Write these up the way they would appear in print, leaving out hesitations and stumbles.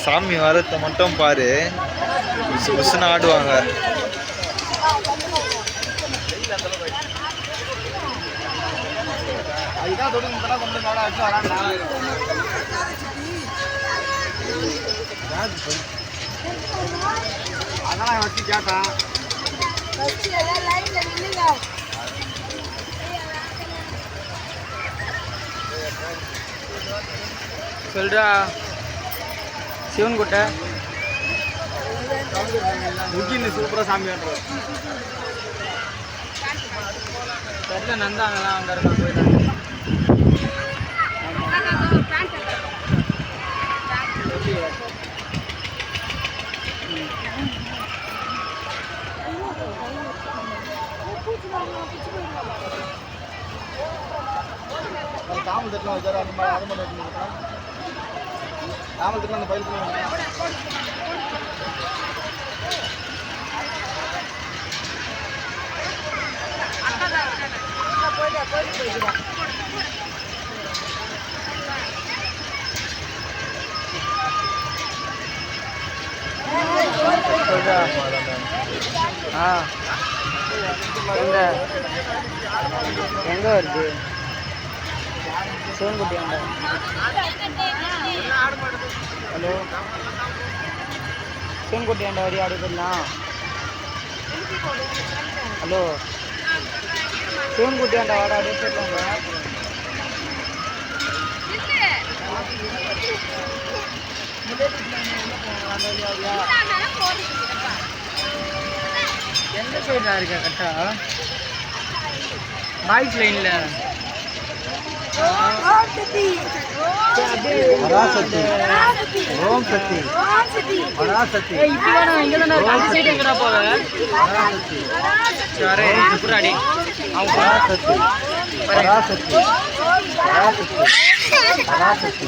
சாமி வரத்தை மட்டும் பாரு, புசுன்னு ஆடுவாங்க. அதெல்லாம் வச்சு கேட்டான் சொல்றா. சிவன் குட்டை முக்கின்னு சூப்பராக சாமி காட்டுறோம். தெரியல நந்தாங்கலாம் அங்கே இருக்கான் போயிட்டாங்க. தாமல் தட்டலாம் வச்சாரு அந்த மாதிரி அதை மட்டும் தாமல் தட்டலாம் அந்த பயிர் எங்க வருது சிவன்குட்டி ஆண்டா. ஹலோ சிவன்குட்டி ஆண்டா வரி ஆடி போடலாம். ஹலோ சிவன்குட்டி ஆண்டா வாடா அப்படியே போடலாங்க. எந்த சைடா இருக்கா கரெக்டா? பாய்ஸ் லைன்ல பராசக்தி ஓம் சக்தி பராசக்தி இப்படியான இங்க தான அந்த சைடு எங்கடா போவ? பராசக்தி சரி புராடி அவங்க பராசக்தி பராசக்தி பராசக்தி பராசக்தி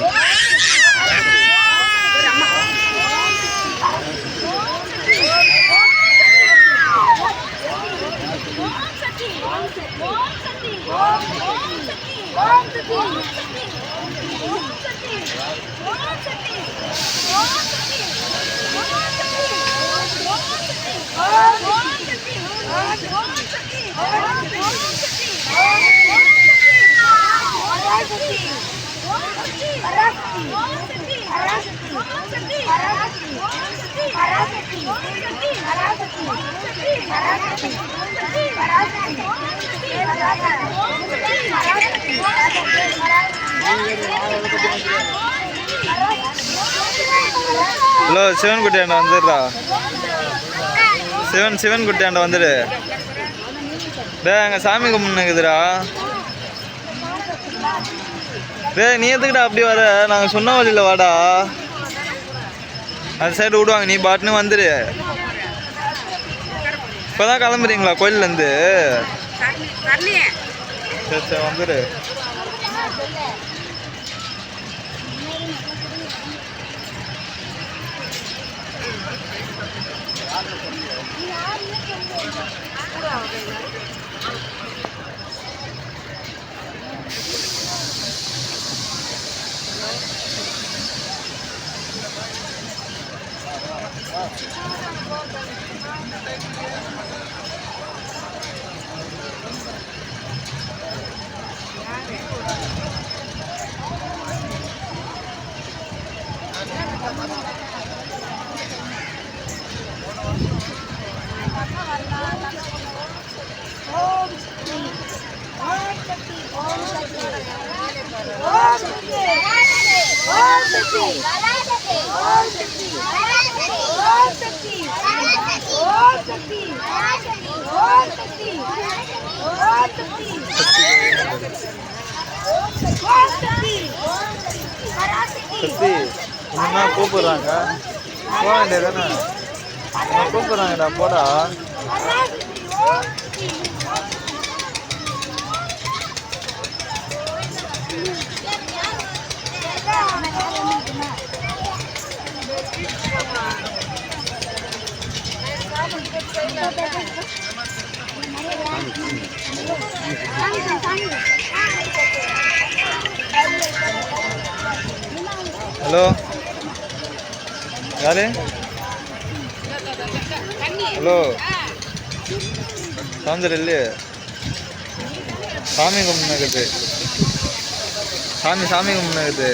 ஹலோ சிவன் குட்டியாண்ட வந்துடுறா. சிவன் குட்டியாண்ட வந்துடு. டே அங்கே சாமி கும்பிடுக்குதுடா. டே நீ எதுக்குடா அப்படி வர? நாங்கள் சொன்ன வழியில் வாடா. அந்த சைடு விடுவாங்க, நீ பாட்டுன்னு வந்துடு. இப்போதான் கிளம்புறீங்களா கோயிலேருந்து? சரி சரி வந்துடு. சக்தி என்ன கூப்பிடுறாங்க? போக வேண்டியதானே? கூப்பிடுறாங்கடா போடா. ஹலோ யாரு? ஹலோ சவுந்தர் இல்லையே. சாமி கும்பிடுது. சாமி கும்பிடுது.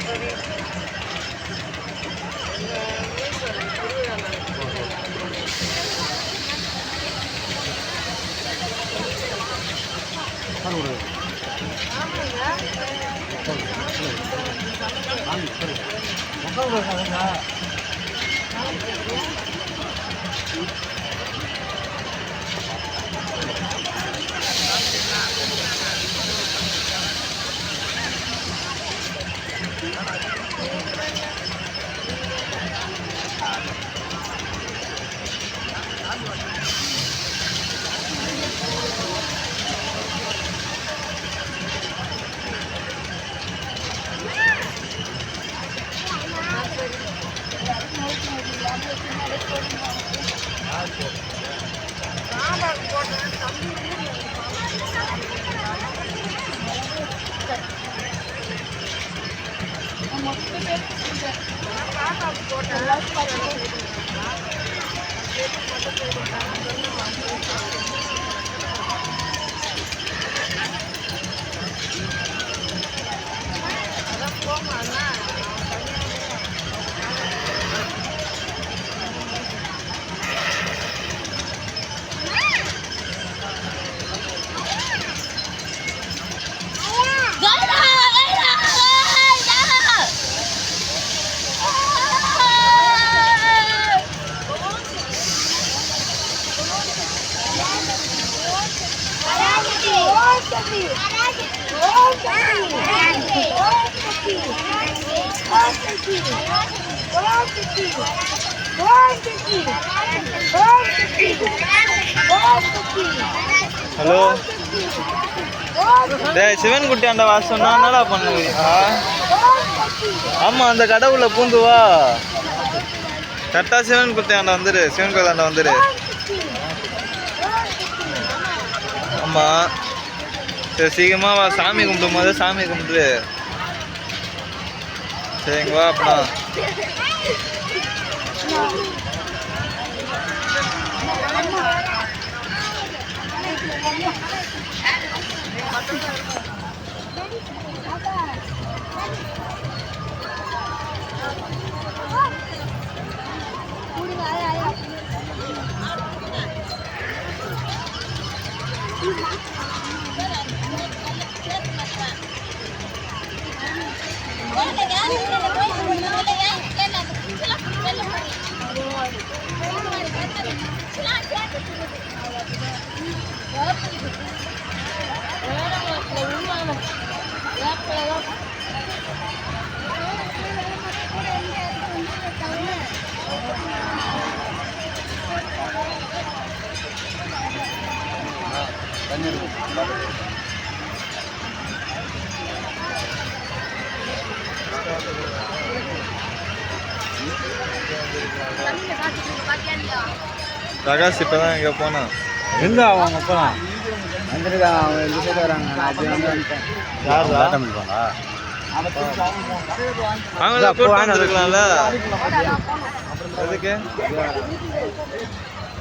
சரி. ஹலோ டேய் சிவன் குட்டியாண்ட வா சொன்னா என்னடா பண்ணுவீங்க? ஆமாம் அந்த கடவுளை பூந்து வா. கரெக்டாக சிவன் குட்டியாண்ட வந்துடு. சிவன் கோயிலாண்ட வந்துடு. ஆமாம் சரி சீக்கிரமாக வா. சாமி கும்பிடும் போது சாமி கும்பிட்டு சரிங்க வா. அப்புறம் பிரகாஷ் இப்போ தான் இங்கே போனான். எங்கே அவங்க போகலாம் வந்துருக்காங்க. அவங்க எந்த சைடு வராங்க? நான் அப்படி வந்து வந்துட்டேன். யார் அவங்கள கூட்டு வந்துருக்கலாம்ல. எதுக்கு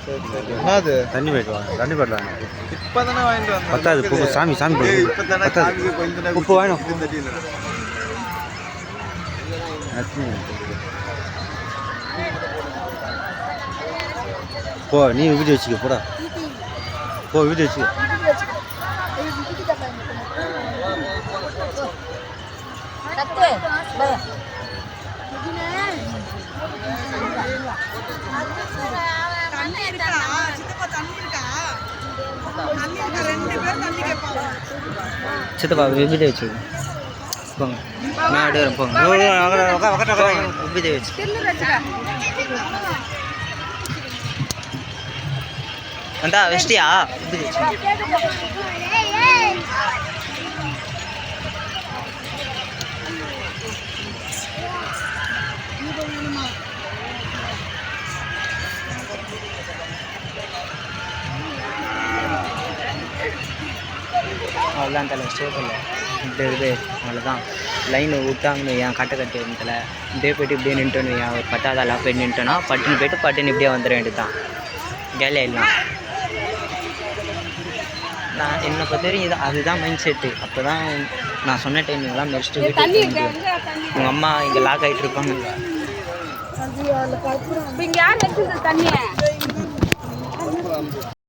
சரி சரி என்னது தண்ணி போயிட்டு வாங்க தண்ணி போயிட்டு வாங்க இப்பதானே வாங்கிட்டு வந்தேன் பத்தாது பூ சாமி சாமி போய் இப்பதானே பத்தாது காமிக்க கொஞ்ச உப்பு வேணும் தெரியல போ நீ வீடியோ வச்சுக்க போடா போ வீடியோ வச்சுக்க சித்தப்பா வீடியோ வச்சுக்க போங்க நான் எடுக்கிறேன் போங்க வீடியோ வச்சு வந்தா வெஸ்டியா அவ்வளோதான் தலை ஸ்டேப்பில் இப்படி இருக்குது அவ்வளோதான் லைன் விட்டாங்கன்னு என் கட்டை கட்டி இருந்ததில்ல இப்படியே போய்ட்டு இப்படியே நின்றுன்னு என் ஒரு 10வது ஆளாக போய் நின்றுனா பட்டுன்னு போய்ட்டு பட்டுன்னு இப்படியே வந்துட வேண்டியது தான் கேலியாக இல்லை நான் என்னை பொறுத்த வரைக்கும் இது அதுதான் மைண்ட் செட்டு அப்போ தான் நான் சொன்ன டைமிங்லாம் முடிச்சுட்டு வீட்டுக்கு உங்கள் அம்மா இங்கே லாக் ஆகிட்டு இருப்பாங்க இங்கே யார் வச்சுருக்க தண்ணியை